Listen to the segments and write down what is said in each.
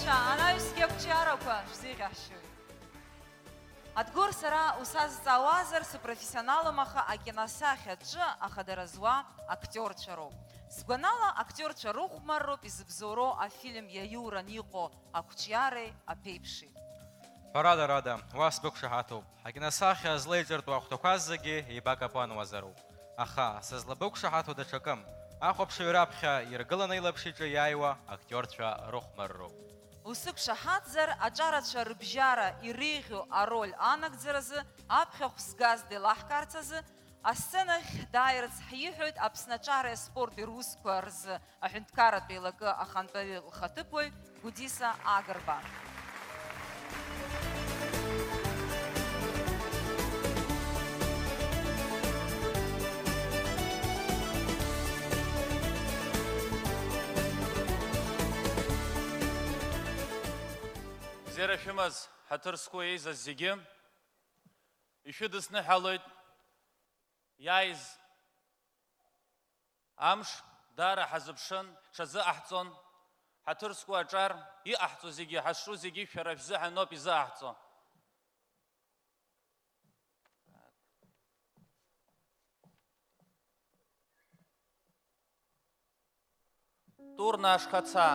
Ача, анаҩсгьы ақәҿиарақәа шәзеиӷьаҳшьоит. Адгәыр сара усазҵаауазар спрофессионалым, аха акиносахьаҿы ахадара зуа актиорцәа роуп. Сгәанала актиорцәа рыхәмарроуп изыбзоуроу афильм иаиуран иҟоу ақәҿиареи аԥеиԥши. Ҳәарада-рада, уа сбықәшаҳаҭуп. Акиносахьа злеиҿыртәу ахәҭақәа зегьы еибакапануазароуп. Аха сызлабықәшаҳаҭу даҽакым. Ахәаԥшыҩ раԥхьа иргыланы илаԥш иҿы иааиуа актиорцәа рыхәмарроуп. Усықәшаҳаҭзар, аҿарацәа рыбжьара иреиӷьу ароль анагӡаразы, аԥхьахә згаз деилаҳкаарц азы, асценахь дааирц ҳиҳәоит Аԥсны аҿареи аспорти русқәа рзы аҳәынҭқарратә еилакы ахантәаҩы лхаҭыԥуаҩ Гәдиса Агрба. Зера шәымаз ҳаҭыр зқәу еизаз зегьы ишәыдысныҳәалоит иааиз амш даара ҳазыԥшын, ҳҽазыҟаҳҵон, ҳаҭыр зқәу аҿар иҟаҳҵо зегьы, ҳазҿу зегьы шәара шәзыҳәан ауп изыҟаҳҵо. Турна ашхаца.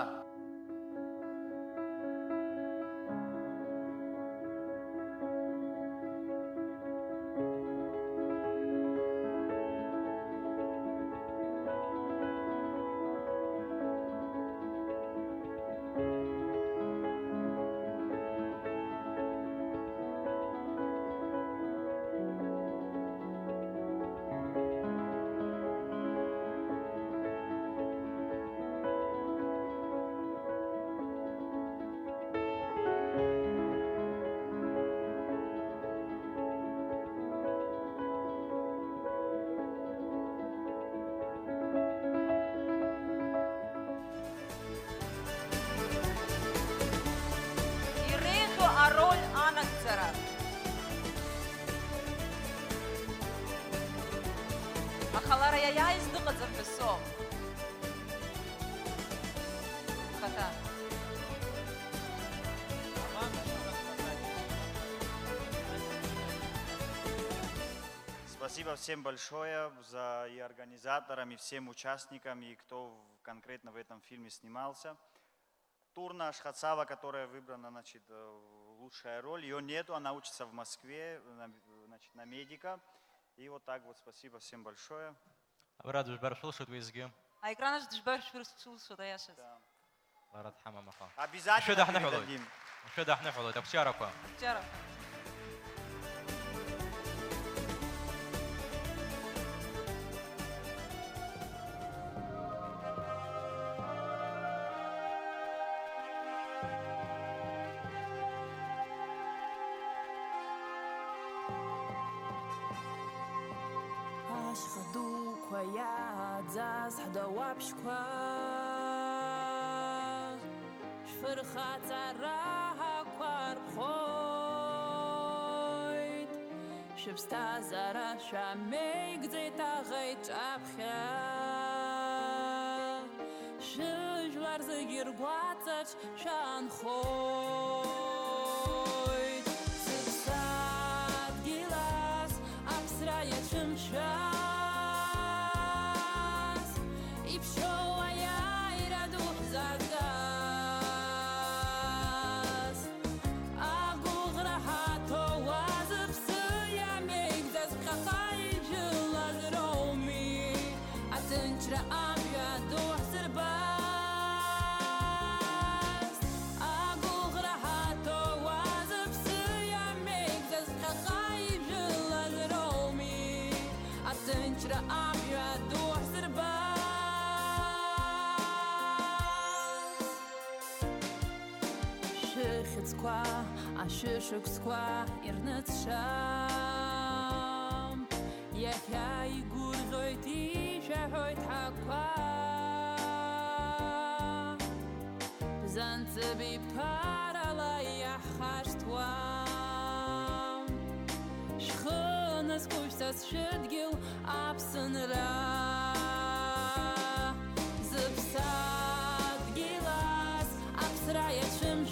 Ароль анагӡара. Аха лара иаиааиз дыҟаӡам ҳәа соуп. Хата. Спасибо всем большое за и организаторам, и всем участникам, и кто конкретно в этом фильме снимался. Турна Ашхацава, которая выбрана, значит, лучшая роль, ее нету, она учится в Москве, значит, на медика. И вот так вот, спасибо всем большое. Рад шбаршулшут визги. А экранаш дшбаршулшут аяшас. Рад хамамаха. Обязательно передадим. Шо дахнахулу, так вчараква. Вчара. Ашхадуква яӡаз ҳдауаԥшьқәа шәфырхаҵара ҳақәарԥхоит, шәыԥсҭазаара шәамеигӡеит аӷеиҿ аԥхьа, шәыжәлар зегьы ргәаҵаҿ шәаанхоит. Сыԥсадгьылаз аԥсра иацәымшәаз, иԥшьоу аиааира ду ҳзазгаз, агәыӷра ҳаҭоуа зыԥсы иамеигӡаз, ԥхьаҟа ижәылаз роуми, аҭынчра амҩа ду ҳзырбаз, агәыӷра ҳаҭоуа зыԥсы иамеигӡаз, ԥхьаҟа ижәылаз роуми, аҭынчра амҩа ду ҳзырбаз. Шәыхьыӡқәа ашәышықәсқәа ирныҵшам, иахьа игәырӷьоит ишәаҳәоит ҳақәа, бзанҵыб иԥарала иаҳхашҭуам, шәхы назқәышәҵаз шәыдгьыл Аԥсынра. Зыԥсадгьылаз аԥсра иацәымшәаз,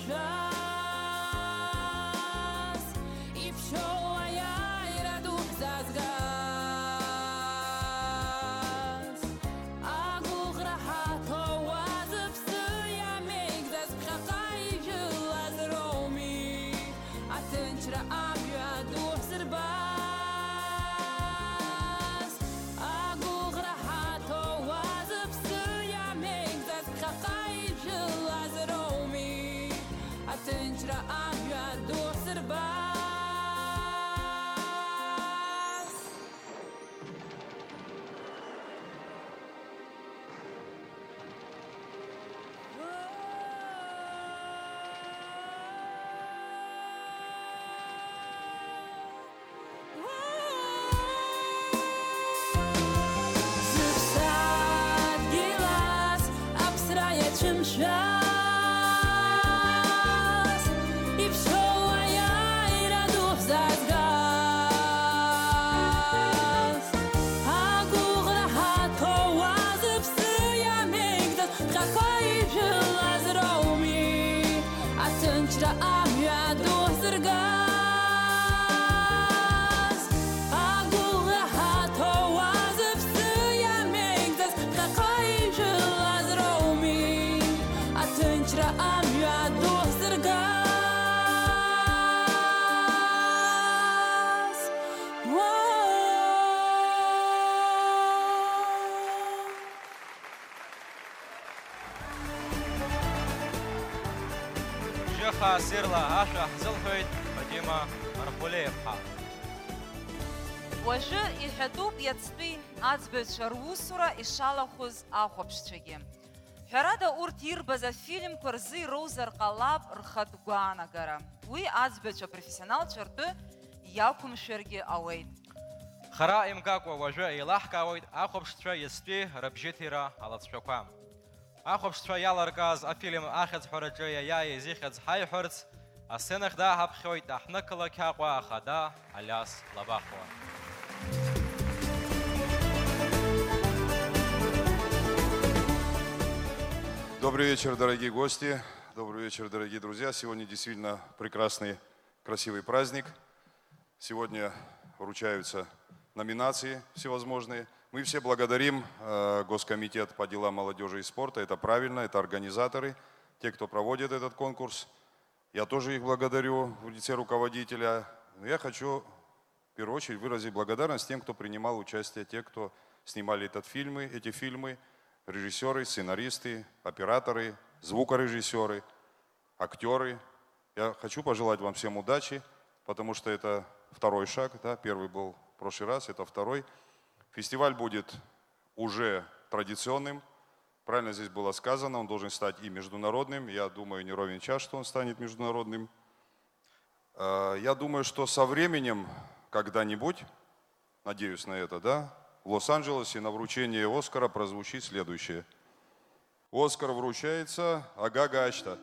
лучшим час, и все, а я и ряду взгас. А гугла хато вазып сыя мегдас, хахай жила зроуми, а тынчра амя дозыргас. А гугла хато вазып сыя мегдас, хахай жила зроуми, а тынчра амя дозыргас. Жыха сирла аша хзылхуит Фатима Архулеевха. Уажәы иҳәатәуп иацтәи аӡбаҩцәа русура ишалахәыз ахәаԥшцәагьы. Ҳәарада урҭ ирбаз афильмқәа рзы ироузар ҟалап рхатә гәаанагара. Уи аӡбаҩцәа профессионалцәа ртәы иақәымшәаргьы ауеит. Хара имгакәа уажәы еилаҳкаауеит ахәаԥшцәа иацтәи рыбжьыҭира алаҵшәақәа. Ахәаԥшцәа иаларкааз афильм ахьыӡҳәараҿы иаиааиз ихьӡ ҳаиҳәарц, асценахь дааҳаԥхьоит аҳнықалақь Аҟәа ахада Алиас Лабахуа. Добрый вечер, дорогие гости. Добрый вечер, дорогие друзья. Сегодня действительно прекрасный, красивый праздник. Сегодня вручаются номинации всевозможные. Мы все благодарим Госкомитет по делам молодежи и спорта. Это правильно, это организаторы, те, кто проводит этот конкурс. Я тоже их благодарю в лице руководителя. Но я хочу в первую очередь выразить благодарность тем, кто принимал участие, те, кто снимали эти фильмы, режиссеры, сценаристы, операторы, звукорежиссеры, актеры. Я хочу пожелать вам всем удачи, потому что это второй шаг. Да? Первый был в прошлый раз, это второй. Фестиваль будет уже традиционным. Правильно здесь было сказано, он должен стать и международным. Я думаю, не ровен час, что он станет международным. Я думаю, что со временем, когда-нибудь, надеюсь на это, да, в Лос-Анджелесе на вручении Оскара прозвучит следующее. Оскар вручается Ага Гачта.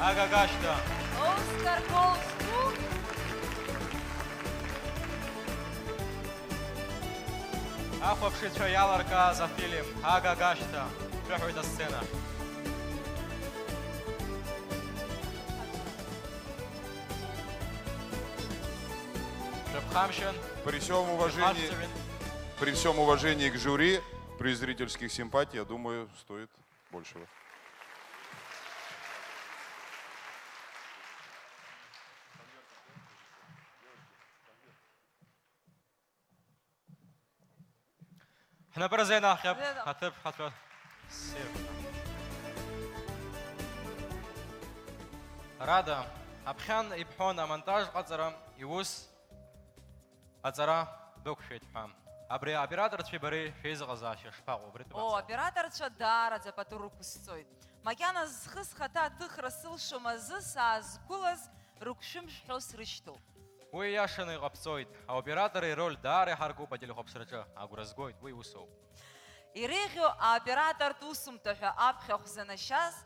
Ага Гачта. Оскар goes to... Ахәаԥшыцәа иаларкааз афильм Ага Гачта. Шәыҳәоит асцена. Шәыԥхамшьан. При всем уважении к жюри, при зрительских симпатиях, я думаю, стоит большего. احنا برزينا خيب خطب خطب سير رادا ابخان يبحون مونتاج قصرا يوس قصرا دوك شيت فام ابري оператор تشبري فيز غزاشي شفاغو بريت О, операторцәа даараӡа пату рықәысҵоит. Макьана зхы зхаҭа аҭыхра сылшом азы саазқәылаз рыгәшәымшәҳәо срышьҭоуп. уи иашаны иҟаԥҵоит аоператор ироль даара иҳаркуп ателехәаԥшраҿы агәра згоит уи усоуп. Иреиӷьу аоператортә усумҭа ҳәа аԥхьахә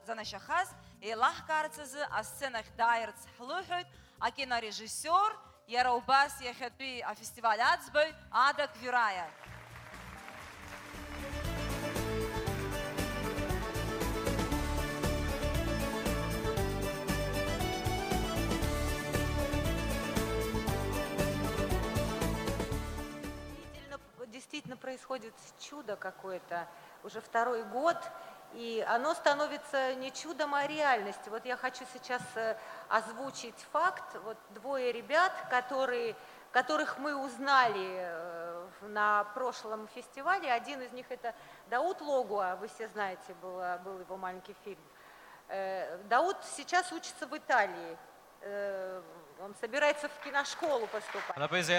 занашьахаз еилаҳкаарц азы асценахь дааирц ҳлыҳәоит акинорежиссиор, иара убас иахьатәи афестиваль аӡбаҩ Ада Квираиа. Действительно происходит чудо какое-то уже второй год, и оно становится не чудом, а реальностью. Вот я хочу сейчас озвучить факт. Вот двое ребят, которых мы узнали на прошлом фестивале. Один из них это Дауд Логуа, вы все знаете, был его маленький фильм. Дауд сейчас учится в Италии. Он собирается в киношколу поступать. Благодаря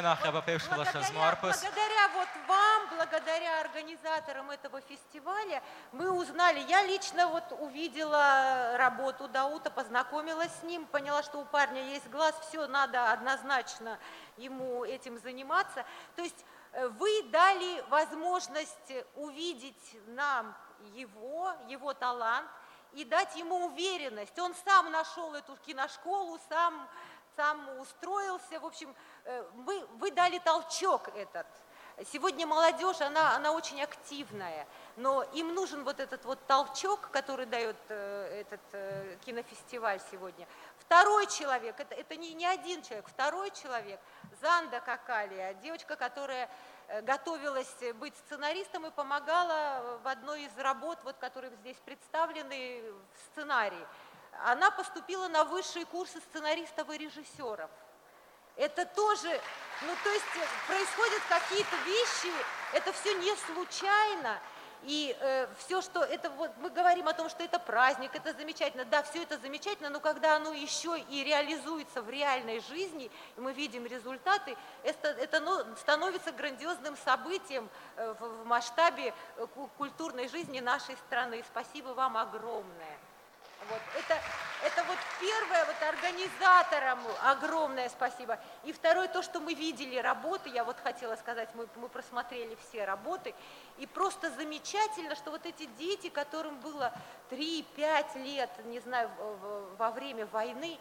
вот вам, благодаря организаторам этого фестиваля, мы узнали, я лично вот увидела работу Дауда, познакомилась с ним, поняла, что у парня есть глаз, все, надо однозначно ему этим заниматься. То есть вы дали возможность увидеть нам его талант и дать ему уверенность. Он сам нашел эту киношколу, сам устроился. В общем, вы дали толчок этот. Сегодня молодежь, она очень активная, но им нужен вот этот вот толчок, который дает этот кинофестиваль сегодня. Второй человек, это не один человек, второй человек, Занда Какалия, девочка, которая готовилась быть сценаристом и помогала в одной из работ, вот, которые здесь представлены в сценарии. Она поступила на высшие курсы сценаристов и режиссеров. Это тоже, то есть происходят какие-то вещи, это все не случайно. И все, что это вот мы говорим о том, что это праздник, это замечательно, да, все это замечательно, но когда оно еще и реализуется в реальной жизни, и мы видим результаты, это становится грандиозным событием в масштабе культурной жизни нашей страны. Спасибо вам огромное. Вот, это вот первое, вот организаторам огромное спасибо. И второе, то, что мы видели работы, я вот хотела сказать, мы просмотрели все работы, и просто замечательно, что вот эти дети, которым было 3-5 лет, не знаю, во время войны,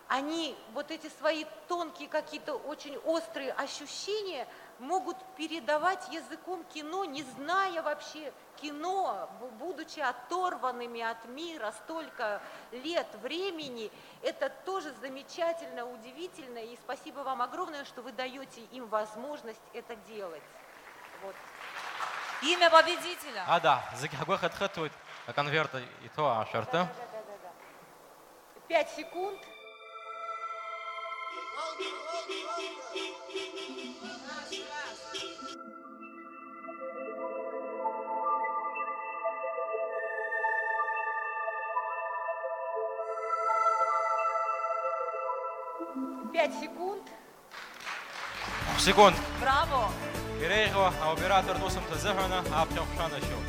они вот эти свои тонкие какие-то очень острые ощущения могут передавать языком кино, не зная вообще кино, будучи оторванными от мира столько лет времени. Это тоже замечательно, удивительно, и спасибо вам огромное, что вы даете им возможность это делать. Вот. Имя победителя. Да, конверта и то, Да. 5 секунд. секунд. Браво. Ирейго, оператор носом тазахана, апхёхшана шо.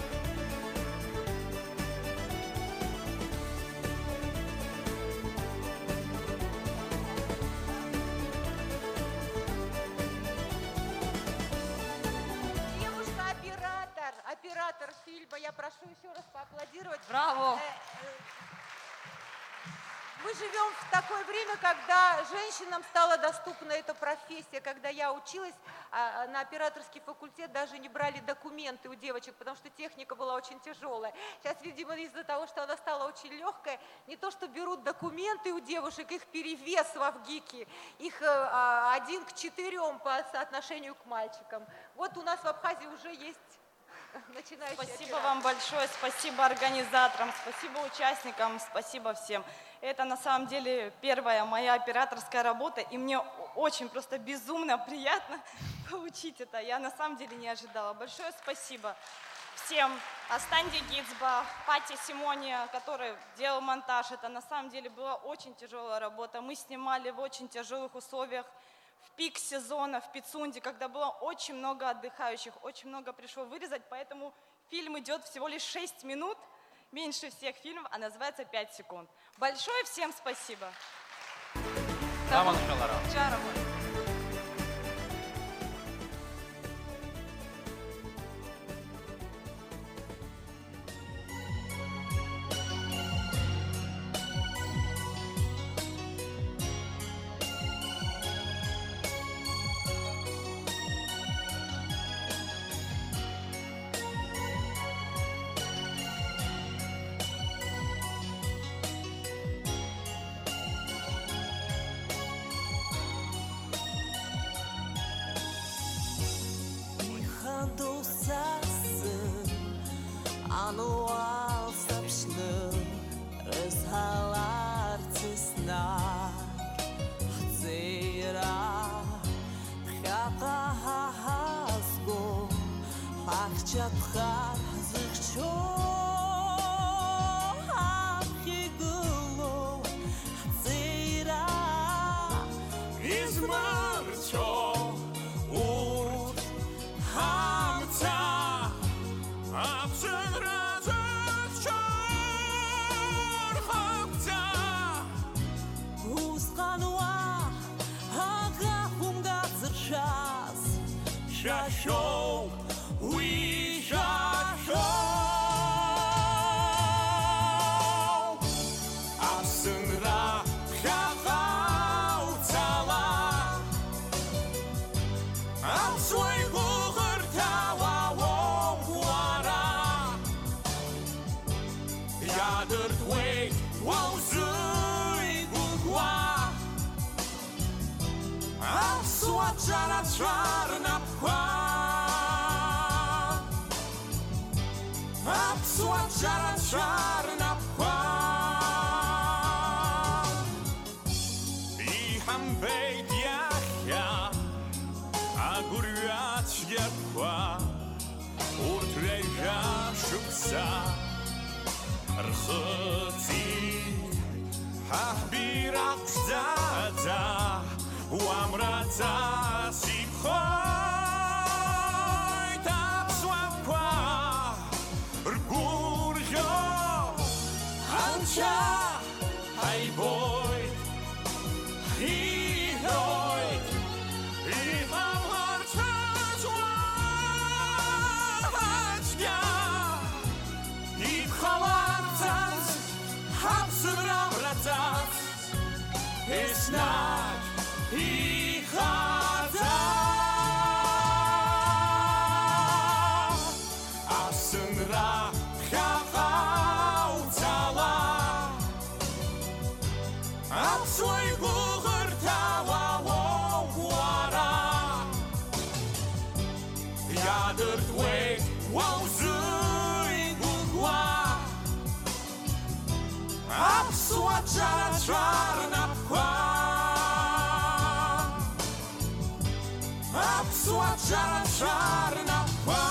Оператор фильма, я прошу еще раз поаплодировать. Браво! Мы живем в такое время, когда женщинам стала доступна эта профессия. Когда я училась на операторский факультет, даже не брали документы у девочек, потому что техника была очень тяжелая. Сейчас, видимо, из-за того, что она стала очень легкая, не то, что берут документы у девушек, их перевес в ВГИКе, их 1 к 4 по соотношению к мальчикам. Вот у нас в Абхазии уже есть начинающие. Спасибо вам большое, спасибо организаторам, спасибо участникам, спасибо всем. Это на самом деле первая моя операторская работа, и мне очень просто безумно приятно получить это. Я на самом деле не ожидала. Большое спасибо всем. Астанди Гицба, Пати Симония, который делал монтаж. Это на самом деле была очень тяжелая работа. Мы снимали в очень тяжелых условиях. В пик сезона в Пицунде, когда было очень много отдыхающих, очень много пришло вырезать, поэтому фильм идет всего лишь 6 минут, меньше всех фильмов, а называется 5 секунд. Большое всем спасибо. Чарова. твой воузуй гугва Суаджара чарна пхва Суаджара чарна пхва И хамбейт яхя Агурят епхва Уртрейга шукса Рхти Хахбирак дада Уамрата сипхой Тапсуапква Ргурьо Анча Айбой Хирой И мамарчачуа Ачья И пхалартаз Хапсыбравратаз Иснай И хата Асынра хахаутала Апсуй гухыртава воуара Ядыр твой воузуй гугва Апсуа чара чарна пхва Суаджара чарна пхва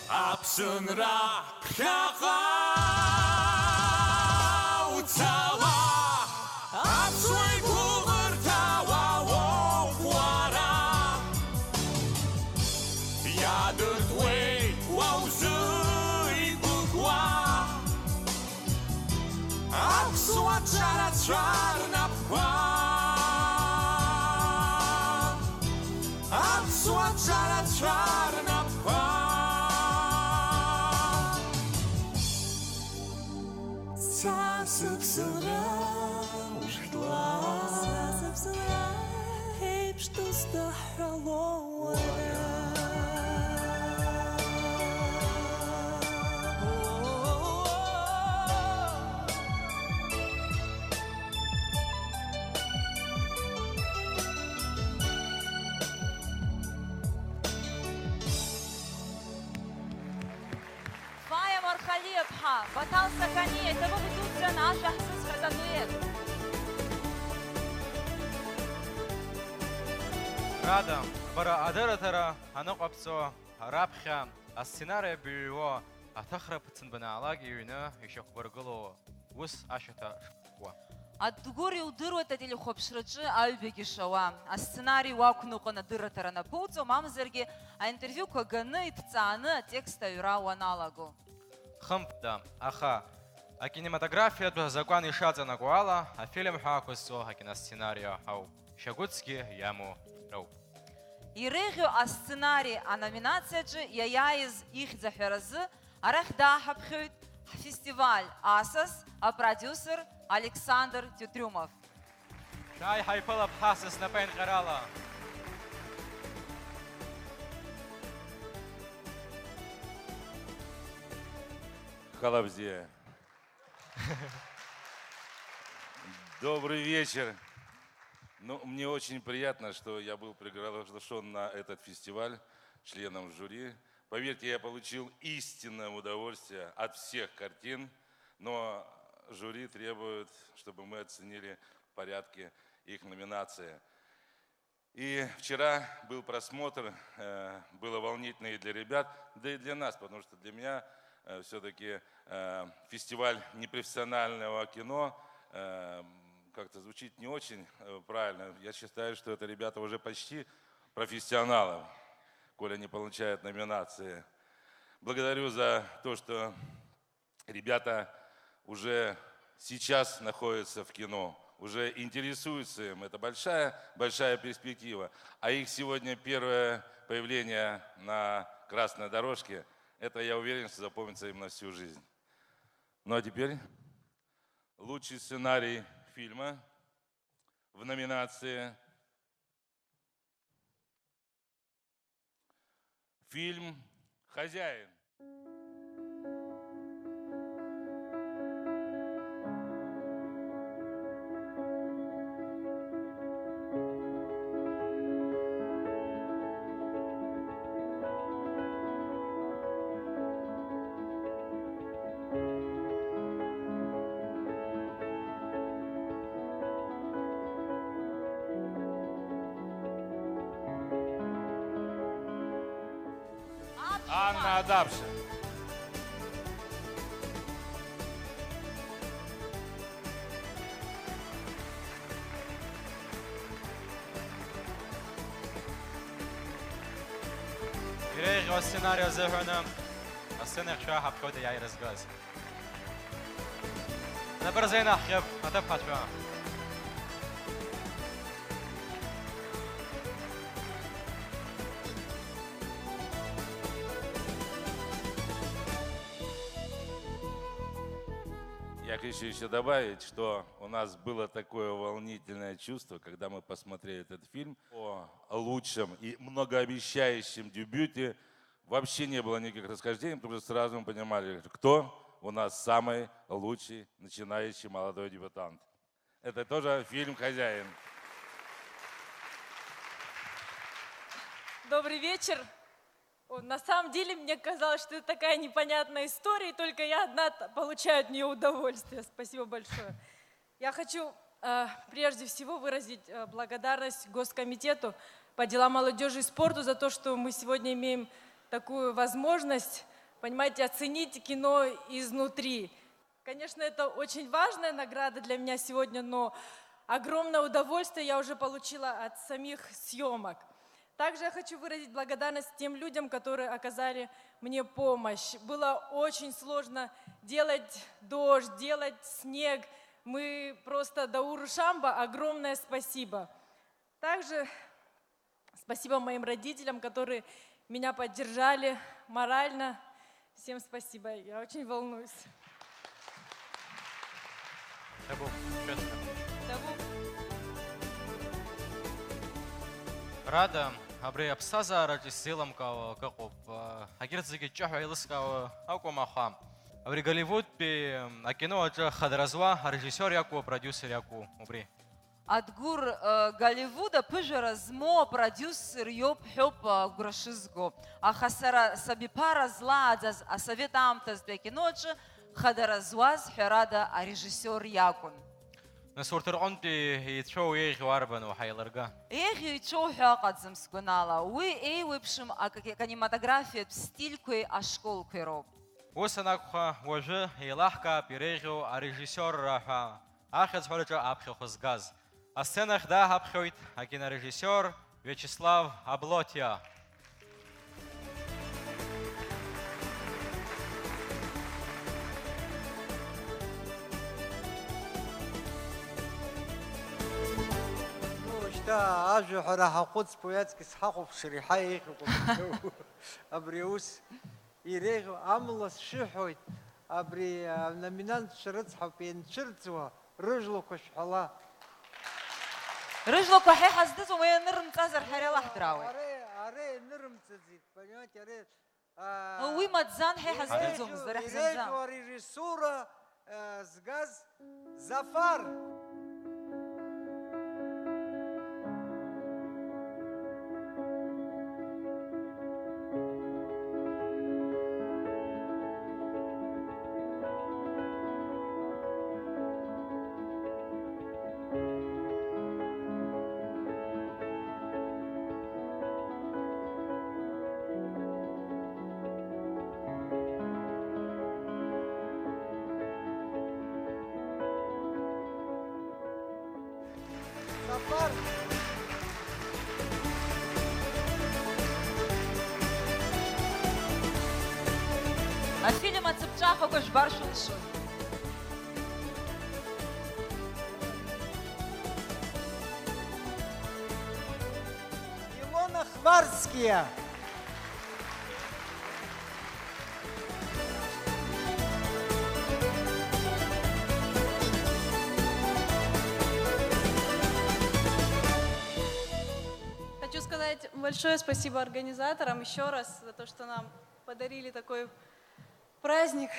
Апсынра пхахаутала Апсуй гухыртава воуара Ядыр твой воузуй гугва Апсуа чара чарна пхва Апсуа чара чарна пхва Сасыпсыра ушла Сасыпсыра Хейп что стахрало Фая Мархалиевха, Батал Сакани, это выпутся наш ахсыз хазанует. Рада, бара адыратара, ануқапсо, рабхя, асценария бюро, атахра пацанбанаалаги юна, еще хбаргыло, ус ашата шква. Адгури удырует атели хопшрачы аубеги шауа. А сценарий уакнуqa надыратара напуцо, мамзерги, а интервью каганы итцаны текста юра уаналагу. Хымпда, аха, а кинематография до закон ишадza нагуала, а фильм хакусо, а киносценария хау. Шагутски яму рау. Ирегио а сценарий, а номинация же яяиз их захеразы, арах да хапхют фестиваль Асас, а продюсер Александр Тютрюмов. Шай хайпала бхасас на пен гарала. Халабзе. Добрый вечер. Ну, мне очень приятно, что я был приглашен на этот фестиваль членом жюри. Поверьте, я получил истинное удовольствие от всех картин, но жюри требует, чтобы мы оценили в порядке их номинации. И вчера был просмотр, было волнительно и для ребят, да и для нас, потому что для меня все-таки фестиваль непрофессионального кино как-то звучит не очень правильно. Я считаю, что это ребята уже почти профессионалы, коли они получают номинации. Благодарю за то, что ребята уже сейчас находятся в кино. уже интересуются им. Это большая перспектива. А их сегодня первое появление на красной дорожке, это, я уверен, что запомнится им на всю жизнь. Ну а теперь лучший сценарий фильма в номинации фильм «Хозяин». Анна Адапша. يريغ السيناريو زي هنا السنة شوية حبكودة يا رزقاز أنا برزينا خيب هتبحث شوية Я хочу еще добавить, что у нас было такое волнительное чувство, когда мы посмотрели этот фильм о лучшем и многообещающем дебюте. Вообще не было никаких расхождений, потому что сразу мы понимали, кто у нас самый лучший начинающий молодой дебютант. Это тоже фильм «Хозяин». Добрый вечер. На самом деле, мне казалось, что это такая непонятная история, и только я одна получаю от нее удовольствие. Спасибо большое. Я хочу прежде всего выразить благодарность Госкомитету по делам молодежи и спорту за то, что мы сегодня имеем такую возможность, понимаете, оценить кино изнутри. Конечно, это очень важная награда для меня сегодня, но огромное удовольствие я уже получила от самих съемок. Также я хочу выразить благодарность тем людям, которые оказали мне помощь. Было очень сложно делать дождь, делать снег. Мы просто Дауру Шамба огромное спасибо. Также спасибо моим родителям, которые меня поддержали морально. Всем спасибо, я очень волнуюсь. Рада أبري أبصازا رجع سيلم كاو كقب أكيد زيك جحوا يلس كاو أو كم أخام أبري غوليوود بأكينو أجا خدرزوا ريجيسور ياكو بروديوسر ياكو أبري أتقول غوليوودا بجرا زمو بروديوسر يوب حب غراشزغو أخسر سبيبارا زلادز أسافيت أمتز بأكينوج خدرزواز حرادا ريجيسور ياكون نصورت رقمتي يتشو يغي واربن وحيلرقا يغي يتشو حاقات زمسكونالا وي ويبشم كانيماتография стилькой ашколкой роб وسناكخا وجه يلاحقا بيريغو ريجيسور راحا أخذ حولجا أبخي خزغاز السنة خدا أبخيويت أكينا ريجيسور Вячеслав Аблотья تا أجو حرا قدس بوياتك سحقو بشريحي أبريوس يريغو أملس شحويت أبري نمينانت شرط حبين شرطوا رجلو كشحلا رجلو كحي حزدت وما نرم تازر حري لحدراوي أري نرم تزيد понимаете أري وي متزان حي حزدتهم زرح زنزان وريجي صورة زغاز زفار الفيلم أتبتاخو كش برشو الشو Барские. Хочу сказать большое спасибо организаторам еще раз за то, что нам подарили такой праздник.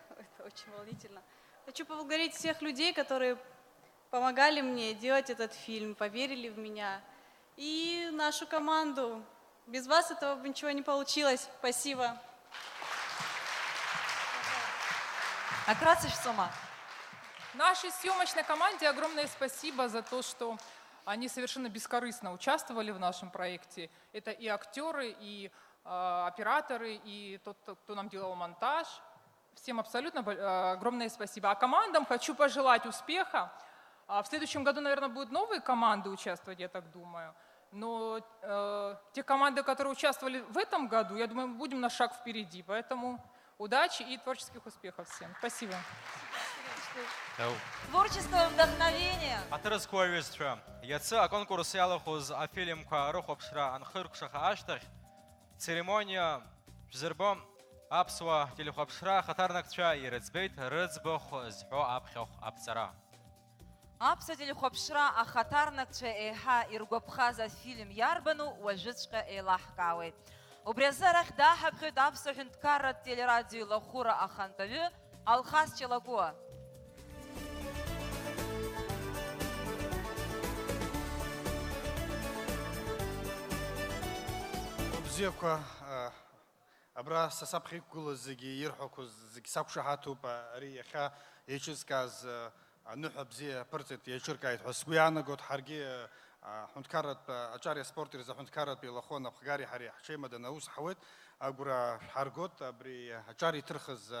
Это очень волнительно. Хочу поблагодарить всех людей, которые помогали мне делать этот фильм, поверили в меня. И нашу команду. Без вас этого бы ничего не получилось. Спасибо. Нашей съемочной команде огромное спасибо за то, что они совершенно бескорыстно участвовали в нашем проекте. Это и актеры, и операторы, и тот, кто нам делал монтаж. Всем абсолютно огромное спасибо. А командам хочу пожелать успеха. В следующем году, наверное, будут новые команды участвовать, я так думаю. Но те команды, которые участвовали в этом году, я думаю, мы будем на шаг впереди. Поэтому удачи и творческих успехов всем. Спасибо. Творческое вдохновение. Атырыз куәлестра. Яцы конкурс ялыхуз афилим куарухопшра анхыркшаха аштах. Церемония жирбом апсуа телехопшра хатарнакча и рыцбейт рыцбох зхо апхох апцара. Апса телехопшра ахатарнакча эха иргопхаза фильм ярбану уажичка элахкаует. Убрязарах да хабхет апса хинткара телерадио лахура ахантавю алхас челагуа. Обзевка абра сасабхикула зиги ирхоку зиги сакушахату па риеха ечисказ нухабзе пырцет ечиркайт хосгуяна гот харги хунткарат ачария спортер за хунткарат билахона бхгари хари хшема да наус хавет агура харгот абри ачари трхыз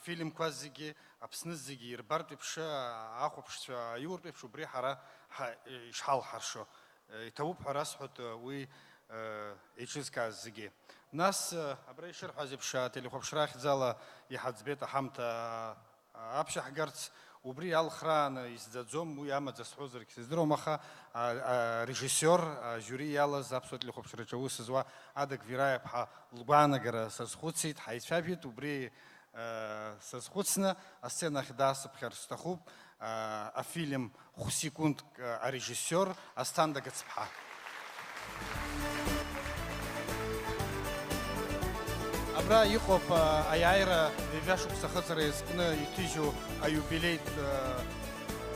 фильм квазиги апснызиги ирбарт пша ахопш юрт пшу бри хара ишхал харшо итабу харас хот уи ечисказ зиги нас абрейшер хазибша телехопшрах зала яхацбета хамта апшах гарц убри алхран издадзом уи амадзас хозер киздромаха режиссер жюри яла запсо телехопшрачау сызва адак вирая пха луганагара сазхуцит хайфабит убри сазхуцна асцена хидас пхерстахуб а фильм хусекунд режиссер астанда гацпха. Абра Юхоп Аяйра Вивяшук Сахацара Искна Итижу Аюбилейт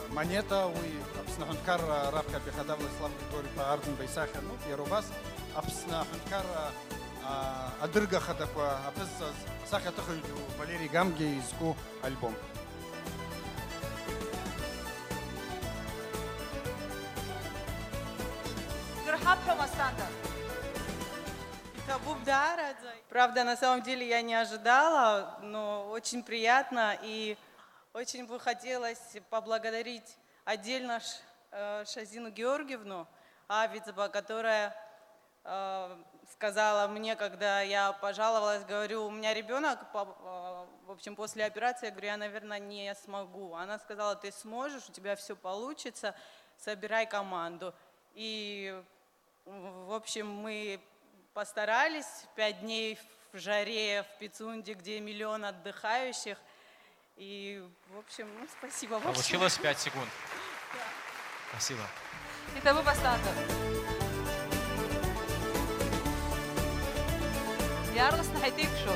монета уи Апснахункар Рабка Бехадавла Ислам Виктори по Арден Байсаха ну Ярубас Апснахункар Адырга Хадаква Апс Саха Тахуйду Валерий Гамги изку альбом. Правда, на самом деле я не ожидала, но очень приятно и очень бы хотелось поблагодарить отдельно Шазину Георгиевну Авицева, которая сказала мне, когда я пожаловалась, говорю, у меня ребенок, в общем, после операции, я говорю, я, наверное, не смогу. Она сказала, ты сможешь, у тебя все получится, собирай команду. И, в общем, мы постарались 5 дней в жаре в Пицунде, где 1 миллион отдыхающих. И, в общем, ну, спасибо. Получилось 5 секунд. Да. Спасибо. Итабу бастанда. Ярлысны хайтик шо.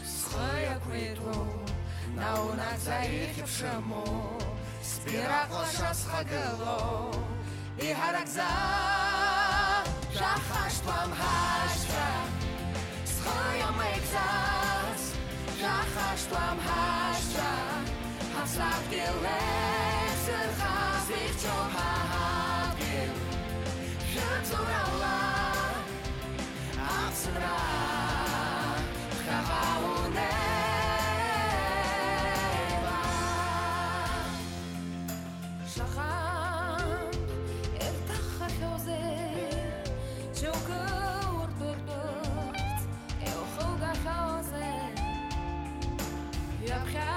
Схоя квиту, наунак заихившему, спирахла шасхагало, и харакза, жахаштвам хашта, схоя мейкзас, жахаштвам хашта, хавслав дилей. зырхазих чопагим Шутурала Апсра Хахаунева Шахан Эртаха хёзе Чокур дурдурт Эохуга хёзе Япха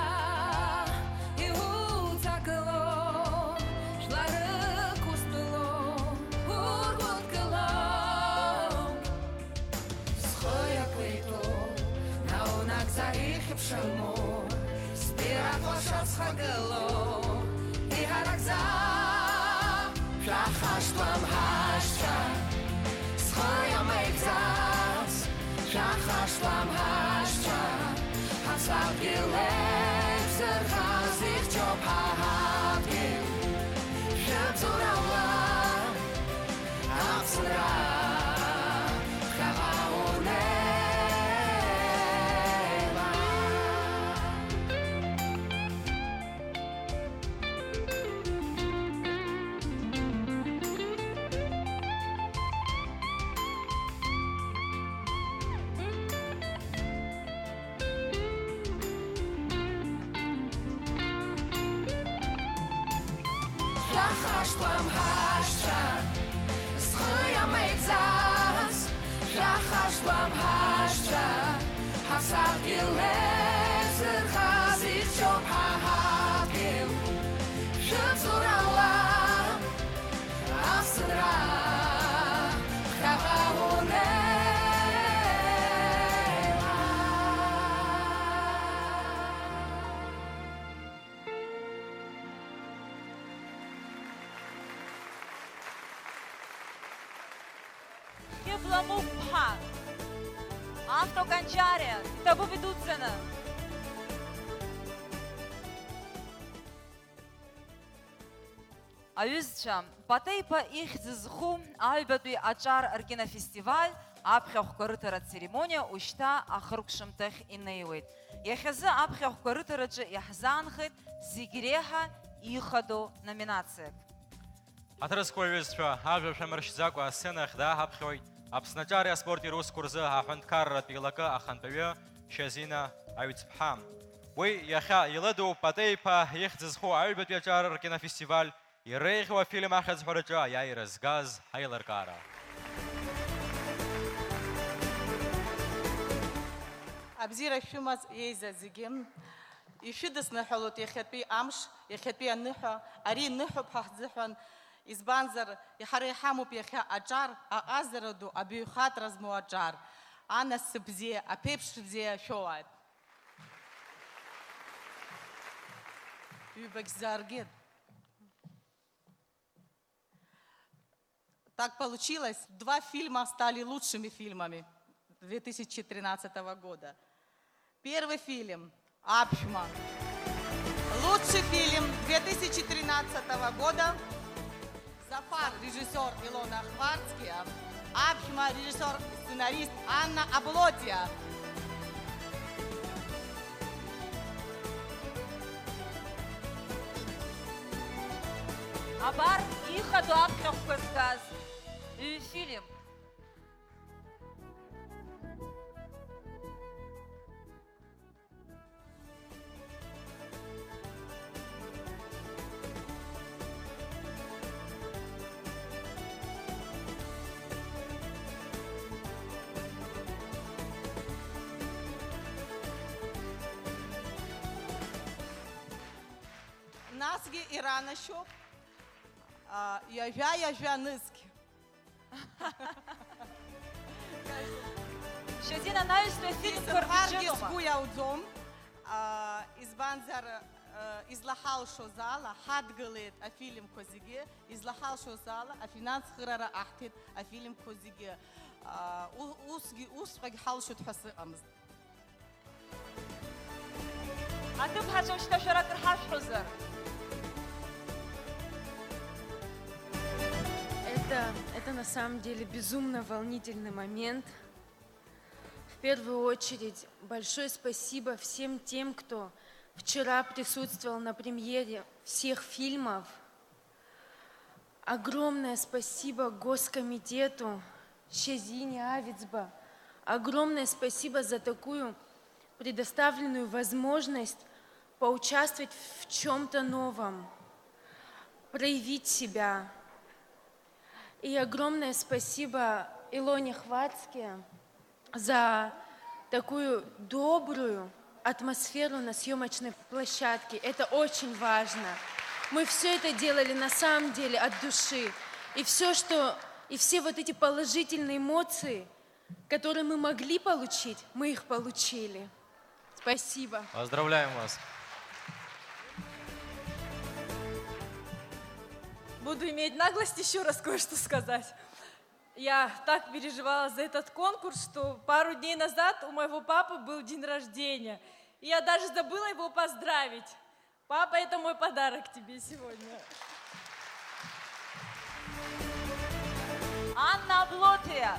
Шамор, спиракошас хагело, и харакза, шахаштам хашта, схоя мейкзас, шахаштам хашта, хацлав гилек, зерхазих чопагим, шабзурала, апсра, Шахаштам хашта, схоя мейкзас, шахаштам хашта, хасав гилек, зырхазих чопагим, шабзурала, апсра, хахаунева. Кепламупха, автоканчария, табу ведуцена. Аюзча, патейпа их зызху, альбатуи ачар аркинофестиваль, аԥхьахәқәа церемония ушьҭа ахыркәшамҭахь инеиуеит. Иахьазы аԥхьахәқәа рыҭараҿы иаҳзаанхеит зегь реиҳа ихадоу номинациак. Аҭырқәа аҩызцәа, ажәа шәамыршьӡакәа асценахь дааҳаԥхьоит Аԥсны аҿари аспорти русқәа рзы аҳәынҭқарратә еилакы ахантәаҩы Шьазина Аҩӡԥҳа. Уи иахьа илыду Патеиԥа ихьӡ зху аҩбатәи аҿар ркинофестиваль иреиӷьу афильм ахьыӡҳәараҿы аиааира згаз аилыркаара. Абзиара шәымаз еиза зегьы, ишәыдысныҳәалоит иахьатәи амш, иахьатәи аныҳәа, ари ныҳәоуп ҳәа ҳзыҳәан, избанзар иҳара иҳамоуп иахьа аҿар, аҟазара ду, абаҩхатәра змоу аҿар. Анасыԥ бзиа, аԥеиԥш бзиа шәоуааит. Ҩбагьзааргеит. Так получилось, 2 фильма стали лучшими фильмами 2013 года. Первый фильм «Апшма». Лучший фильм 2013 года. Зафар, режиссер Илона Хварцкия. Апшма, режиссер и сценарист Анна Аблотия. Абар ихадоу аԥхьахәқәа згаз фильм. Насги Ирана Шоп. Яжа Ныски. Шьазина наҩстәи афильмқәа Харгис Гуиаудзом. Избанзар излаҳалшоз ала ҳадгылеит афильмқәа зегьы, излаҳалшоз ала афинансхарара аҳҭеит афильмқәа зегьы. Усҟагь ҳалшоит ҳәа сыҟамызт. Аҭыԥҳацәа уажәшьҭа шәара акыр ҳашәҳәозар. Это на самом деле безумно волнительный момент. В первую очередь большое спасибо всем тем, кто вчера присутствовал на премьере всех фильмов. Огромное спасибо Госкомитету Шазине Авицба. Огромное спасибо за такую предоставленную возможность поучаствовать в чем-то новом, проявить себя. И огромное спасибо Илоне Хвацке за такую добрую атмосферу на съемочной площадке. Это очень важно. Мы все это делали на самом деле от души. И все вот эти положительные эмоции, которые мы могли получить, мы их получили. Спасибо. Поздравляем вас. Буду иметь наглость еще раз кое-что сказать. Я так переживала за этот конкурс, что пару дней назад у моего папы был день рождения. И я даже забыла его поздравить. Папа, это мой подарок тебе сегодня. Анна Блотия.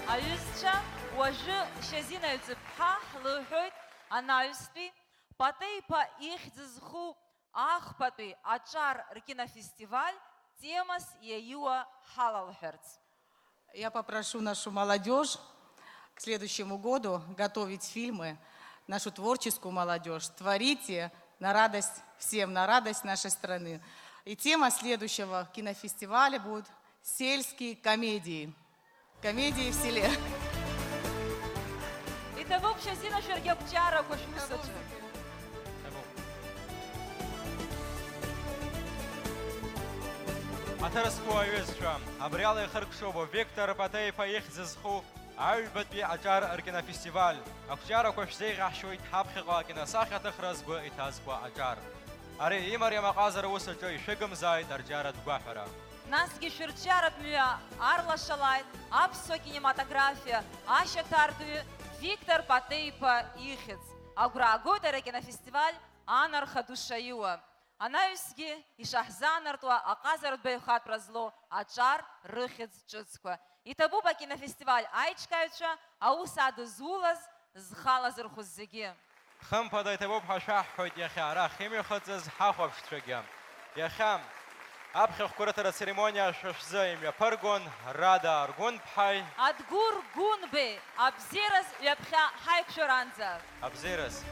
Аюсча, уажы Шазина Юцепха, Лухойт, Анаюспи, Патейпа Ихдзху, Ахпатуи, Ачар кинофестиваль, Темас Яюа Халалхерц. Я попрошу нашу молодежь к следующему году готовить фильмы, нашу творческую молодежь. Творите на радость всем, на радость нашей страны. И тема следующего кинофестиваля будет «Сельские комедии». Комедии в селе. И того Шазина Шергебчара Кошмусача. Атарску Аюсча, Абриалы Харкшово, Виктор Патейпа Ихдзху, Альбатби Аджар кинофестиваль. Акчара Кошзей Рашуит Хабхига киносахя Тахразгу и Тазгу Аджар. Ари Имария Мaqазар Усача Шигам Зайд Арджара Дугахара. Насги Шурчарат Мюа, Арла Шалайт, Апсо кинематография, Аша Тартуи, Виктор Патейпа Ихец. Агурагойта кинофестиваль Анар Хадушаюа. Анаюсги и Шахзанартуа, Аказарат Бейхат Празло, Аджар Рыхец Чуцква. И табуба кинофестиваль Айчкаюча, Аусаду Зулаз, Зхалазар Хуззиги. خم پدای تبوب هاشا خود یخیاره خیمی خود از حاخوب شترگم یخم ابخ کورت را سریمونیا ششزایم یا پرگون رادا ارگون بحای Адгур Гунбе, Абзирас Ябха Хайкшуранза. ابزیرس